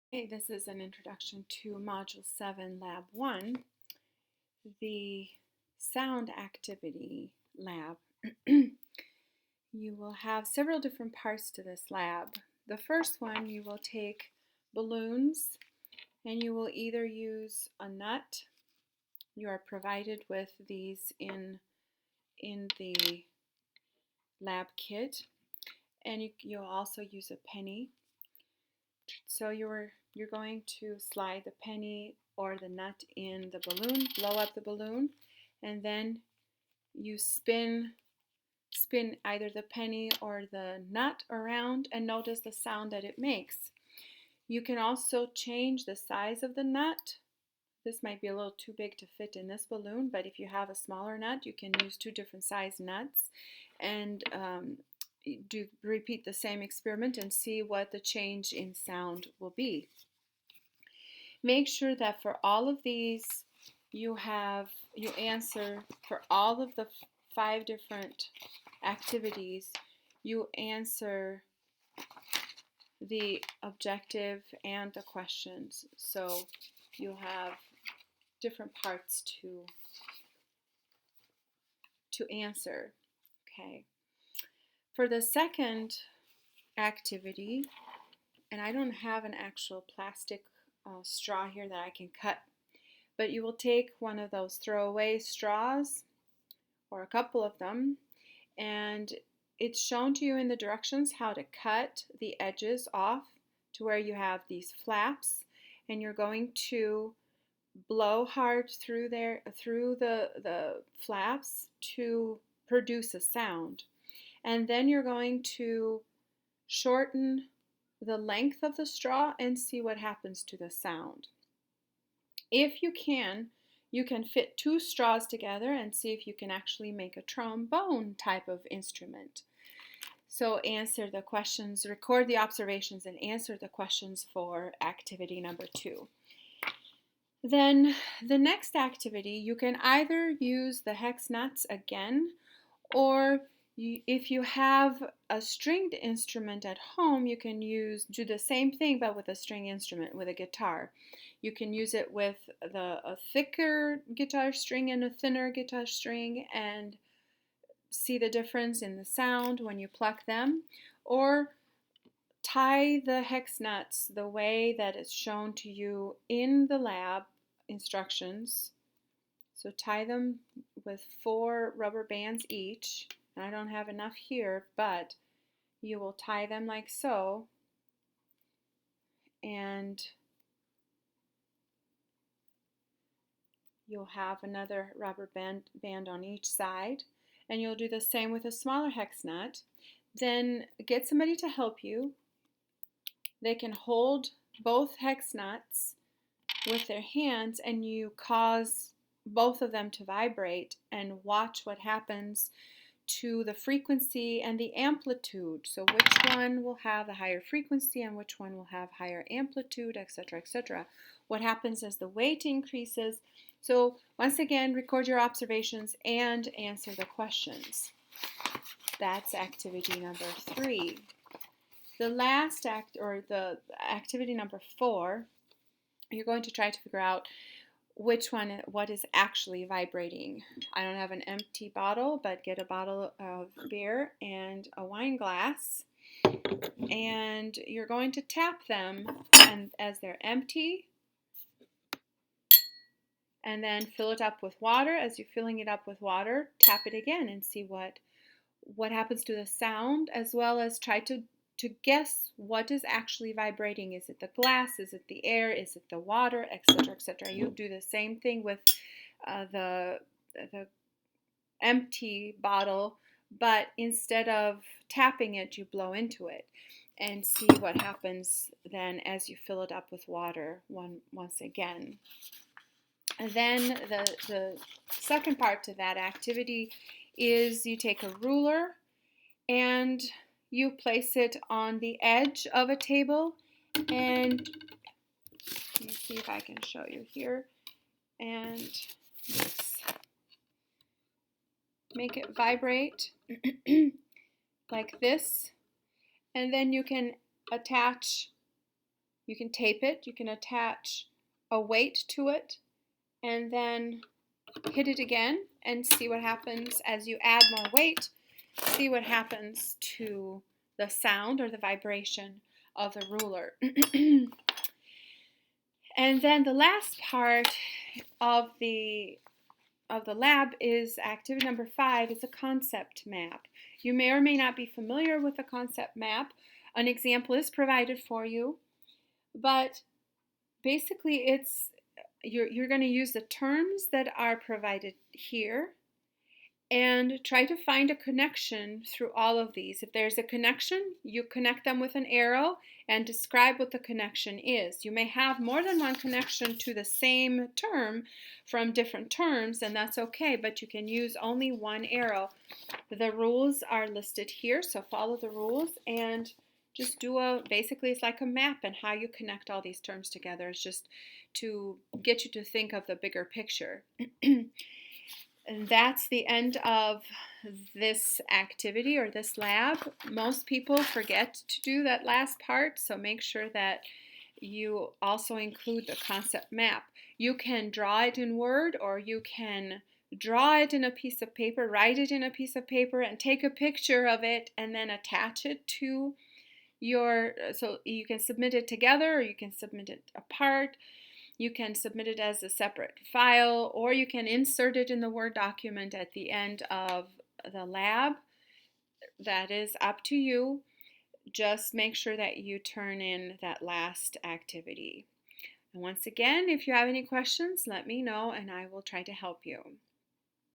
Hey, this is an introduction to Module 7, Lab 1, the sound activity lab. You will have several different parts to this lab. The first one, you will take balloons and you will either use a nut. You are provided with these in the lab kit, and you'll also use a penny. So you're going to slide the penny or the nut in the balloon, blow up the balloon, and then you spin either the penny or the nut around and notice the sound that it makes. You can also change the size of the nut. This might be a little too big to fit in this balloon, but if you have a smaller nut, you can use two different size nuts and repeat the same experiment and see what the change in sound will be. Make sure that for all of these you answer for all of the 5 different activities, you answer the objective and the questions. So you'll have different parts to answer. Okay. For the second activity, and I don't have an actual plastic straw here that I can cut, but you will take one of those throwaway straws or a couple of them, and it's shown to you in the directions how to cut the edges off to where you have these flaps, and you're going to blow hard through the flaps to produce a sound. And then you're going to shorten the length of the straw and see what happens to the sound. If you can fit 2 straws together and see if you can actually make a trombone type of instrument. So answer the questions, record the observations, and answer the questions for activity number 2. Then the next activity, you can either use the hex nuts again, or if you have a stringed instrument at home, you can do the same thing but with a string instrument, with a guitar. You can use it with a thicker guitar string and a thinner guitar string and see the difference in the sound when you pluck them, or tie the hex nuts the way that is shown to you in the lab instructions. So tie them with 4 rubber bands each. And I don't have enough here, but you will tie them like so, and you'll have another rubber band on each side, and you'll do the same with a smaller hex nut. Then get somebody to help you. They can hold both hex nuts with their hands, and you cause both of them to vibrate and watch what happens to the frequency and the amplitude. So which one will have a higher frequency and which one will have higher amplitude, etc., etc. What happens as the weight increases. So once again, record your observations and answer the questions. That's activity number 3. The last the activity number 4, you're going to try to figure out what is actually vibrating. I don't have an empty bottle, but get a bottle of beer and a wine glass, and you're going to tap them and as they're empty, and then fill it up with water. As you're filling it up with water, tap it again and see what happens to the sound, as well as try to guess what is actually vibrating. Is it the glass? Is it the air? Is it the water? Etc., etc. You do the same thing with the empty bottle, but instead of tapping it, you blow into it and see what happens then as you fill it up with water once again. And then the second part to that activity is you take a ruler and you place it on the edge of a table, and let me see if I can show you here, and make it vibrate like this, and then you can attach You can tape it, you can attach a weight to it, and then hit it again and see what happens as you add more weight. See what happens to the sound or the vibration of the ruler. And then the last part of the lab is activity number 5 is a concept map. You may or may not be familiar with the concept map. An example is provided for you, but basically you're going to use the terms that are provided here and try to find a connection through all of these. If there's a connection, you connect them with an arrow and describe what the connection is. You may have more than one connection to the same term from different terms, and that's okay, but you can use only one arrow. The rules are listed here, so follow the rules and just basically it's like a map and how you connect all these terms together. It's just to get you to think of the bigger picture. And that's the end of this activity or this lab. Most people forget to do that last part, so make sure that you also include the concept map. You can draw it in Word, or you can draw it in a piece of paper, write it in a piece of paper, and take a picture of it and then attach it to so you can submit it together or you can submit it apart. You can submit it as a separate file, or you can insert it in the Word document at the end of the lab. That is up to you. Just make sure that you turn in that last activity. And once again, if you have any questions, let me know and I will try to help you.